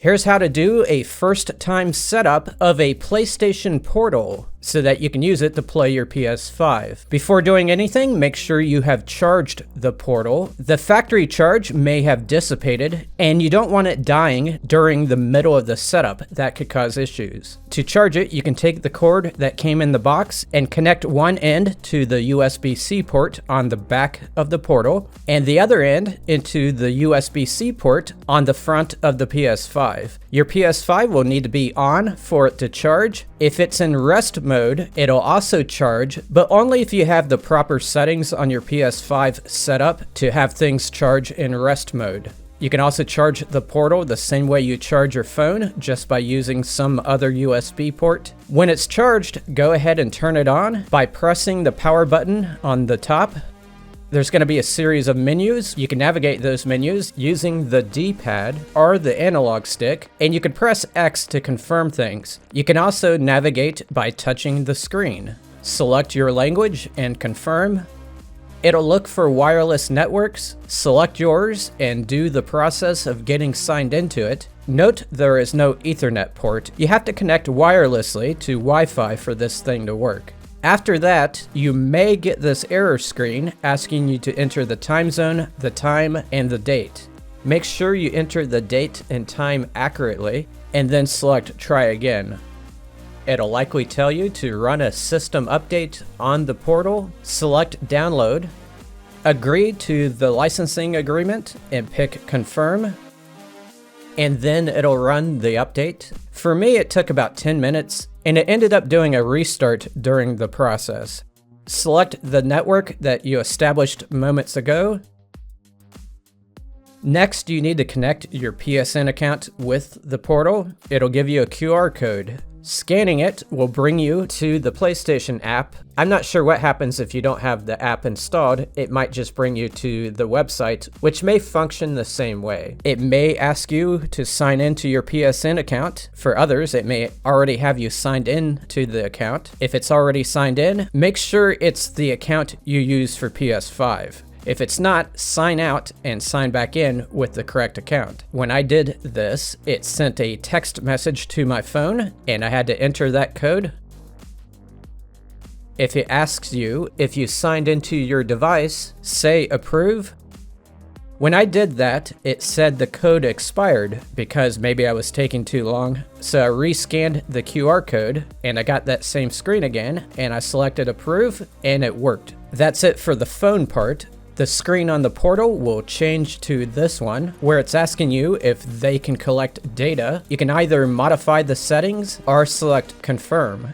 Here's how to do a first-time setup of a PlayStation Portal so that you can use it to play your PS5. Before doing anything, make sure you have charged the Portal. The factory charge may have dissipated, and you don't want it dying during the middle of the setup. That could cause issues. To charge it, you can take the cord that came in the box and connect one end to the USB-C port on the back of the Portal, and the other end into the USB-C port on the front of the PS5. Your PS5 will need to be on for it to charge. If it's in rest mode, it'll also charge, but only if you have the proper settings on your PS5 set up to have things charge in rest mode. You can also charge the Portal the same way you charge your phone, just by using some other USB port. When it's charged, go ahead and turn it on by pressing the power button on the top. There's going to be a series of menus. You can navigate those menus using the D-pad or the analog stick, and you can press X to confirm things. You can also navigate by touching the screen. Select your language and confirm. It'll look for wireless networks. Select yours and do the process of getting signed into it. Note there is no Ethernet port. You have to connect wirelessly to Wi-Fi for this thing to work. After that, you may get this error screen asking you to enter the time zone, the time, and the date. Make sure you enter the date and time accurately, and then select Try Again. It'll likely tell you to run a system update on the Portal, select Download, agree to the licensing agreement, and pick Confirm, and then it'll run the update. For me, it took about 10 minutes, and it ended up doing a restart during the process. Select the network that you established moments ago. Next, you need to connect your PSN account with the Portal. It'll give you a QR code. Scanning it will bring you to the PlayStation app. I'm not sure what happens if you don't have the app installed. It might just bring you to the website, which may function the same way. It may ask you to sign into your PSN account. For others, it may already have you signed in to the account. If it's already signed in, make sure it's the account you use for PS5. If it's not, sign out and sign back in with the correct account. When I did this, it sent a text message to my phone, and I had to enter that code. If it asks you if you signed into your device, say approve. When I did that, it said the code expired because maybe I was taking too long. So I rescanned the QR code and I got that same screen again, and I selected approve and it worked. That's it for the phone part. The screen on the Portal will change to this one, where it's asking you if they can collect data. You can either modify the settings or select confirm.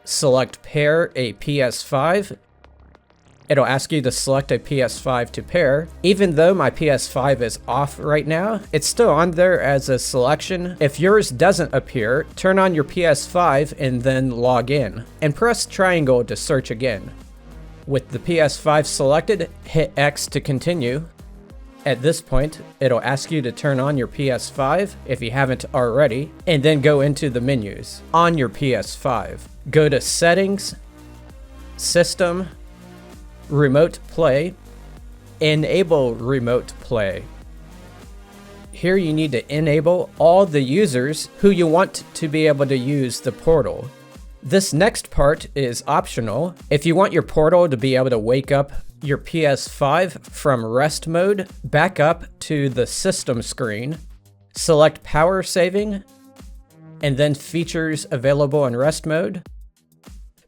Select pair a PS5. It'll ask you to select a PS5 to pair. Even though my PS5 is off right now, it's still on there as a selection. If yours doesn't appear, turn on your PS5 and then log in, and press triangle to search again. With the PS5 selected, hit X to continue. At this point, it'll ask you to turn on your PS5 if you haven't already, and then go into the menus on your PS5. Go to Settings, System, Remote Play, Enable Remote Play. Here you need to enable all the users who you want to be able to use the Portal. This next part is optional. If you want your Portal to be able to wake up your PS5 from rest mode, back up to the system screen, select power saving, and then features available in rest mode.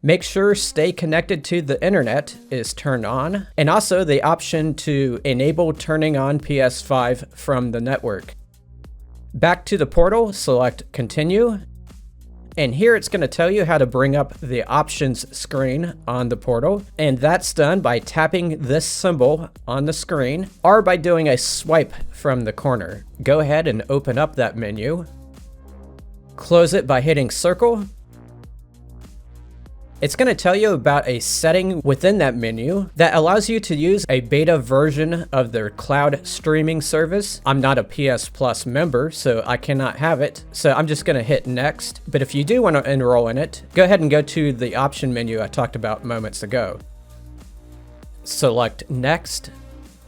Make sure stay connected to the internet is turned on, and also the option to enable turning on PS5 from the network. Back to the Portal, select continue. And here it's going to tell you how to bring up the options screen on the Portal. And that's done by tapping this symbol on the screen or by doing a swipe from the corner. Go ahead and open up that menu. Close it by hitting circle. It's going to tell you about a setting within that menu that allows you to use a beta version of their cloud streaming service. I'm not a PS Plus member, so I cannot have it. So I'm just going to hit next. But if you do want to enroll in it, go ahead and go to the option menu I talked about moments ago. Select next.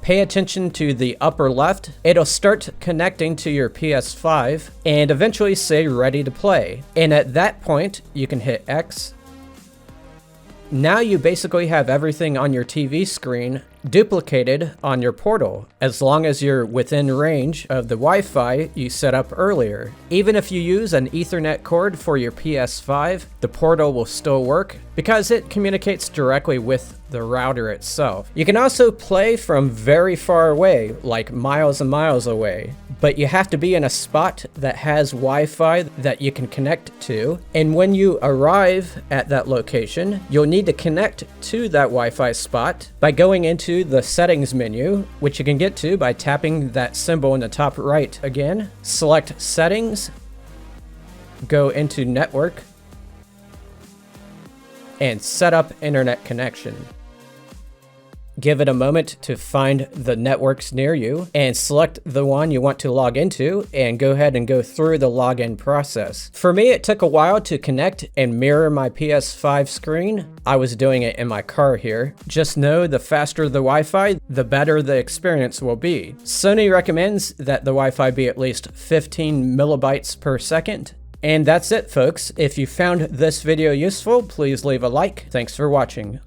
Pay attention to the upper left. It'll start connecting to your PS5 and eventually say ready to play. And at that point, you can hit X. Now you basically have everything on your TV screen duplicated on your portal, as long as you're within range of the Wi-Fi you set up earlier. Even if you use an Ethernet cord for your PS5, the portal will still work because it communicates directly with the router itself. You can also play from very far away, like miles and miles away, but you have to be in a spot that has Wi-Fi that you can connect to. And when you arrive at that location, you'll need to connect to that Wi-Fi spot by going into the settings menu, which you can get to by tapping that symbol in the top right again. Select settings, go into network, and set up internet connection. Give it a moment to find the networks near you and select the one you want to log into and go ahead and go through the login process. For me, it took a while to connect and mirror my PS5 screen. I was doing it in my car here. Just know the faster the Wi-Fi, the better the experience will be. Sony recommends that the Wi-Fi be at least 15 millibytes per second. And that's it, folks. If you found this video useful, please leave a like. Thanks for watching.